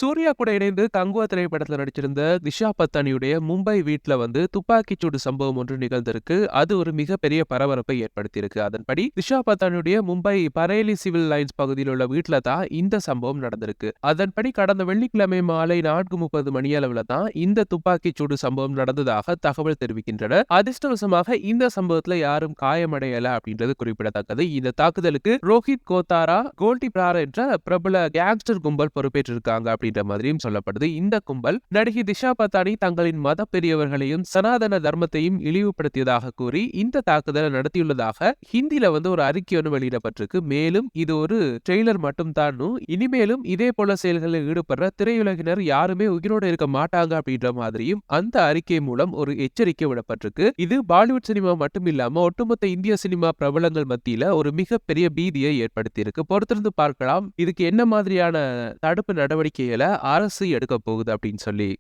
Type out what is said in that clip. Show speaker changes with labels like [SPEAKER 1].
[SPEAKER 1] சூர்யா கூட இணைந்து கங்குவா திரைப்படத்துல நடிச்சிருந்த திஷா பத்தானியுடைய மும்பை வீட்ல துப்பாக்கிச்சூடு சம்பவம் ஒன்று நிகழ்ந்திருக்கு. அது ஒரு மிகப்பெரிய பரபரப்பை ஏற்படுத்தியிருக்கு. அதன்படி திஷா பத்தானியுடைய மும்பை பரேலி சிவில் லைன்ஸ் பகுதியில் உள்ள வீட்ல தான் இந்த சம்பவம் நடந்திருக்கு. அதன்படி கடந்த வெள்ளிக்கிழமை மாலை 4:30 மணியளவுல தான் இந்த துப்பாக்கிச்சூடு சம்பவம் நடந்ததாக தகவல் தெரிவிக்கின்றன. அதிர்ஷ்டவசமாக இந்த சம்பவத்துல யாரும் காயமடையல அப்படின்றது குறிப்பிடத்தக்கது. இந்த தாக்குதலுக்கு ரோஹித் கோத்தாரா, கோல்டி பிரார் என்ற பிரபல கேங்ஸ்டர் கும்பல் பொறுப்பேற்றிருக்காங்க அப்படின்ற மாதிரியும் சொல்லப்படுது. இந்த கும்பல் நடிகை திஷா பத்தானி தங்களின் மத பெரியவர்களையும் சனாதன தர்மத்தையும் இழிவுபடுத்தியதாக கூறி இந்த தாக்குதலை நடத்தியுள்ளதாக ஹிந்தில ஒரு அறிக்கை ஒன்று வெளியிடப்பட்டிருக்கு. மேலும் இது ஒரு ட்ரெய்லர் மட்டும் தான், இனிமேலும் இதே போல செயல்களில் ஈடுபடுற திரையுலகினர் யாருமே உயிரோடு இருக்க மாட்டாங்க அப்படின்ற மாதிரியும் அந்த அறிக்கை மூலம் ஒரு எச்சரிக்கை விடப்பட்டிருக்கு. இது பாலிவுட் சினிமா மட்டும் இல்லாம ஒட்டுமொத்த இந்திய சினிமா பிரபலங்கள் மத்தியில ஒரு மிகப்பெரிய பீதியை ஏற்படுத்தி இருக்கு. பொறுத்திருந்து பார்க்கலாம் இதுக்கு என்ன மாதிரியான தடுப்பு நடவடிக்கைகளை அரசு எடுக்க போகுது அப்படின்னு சொல்லி.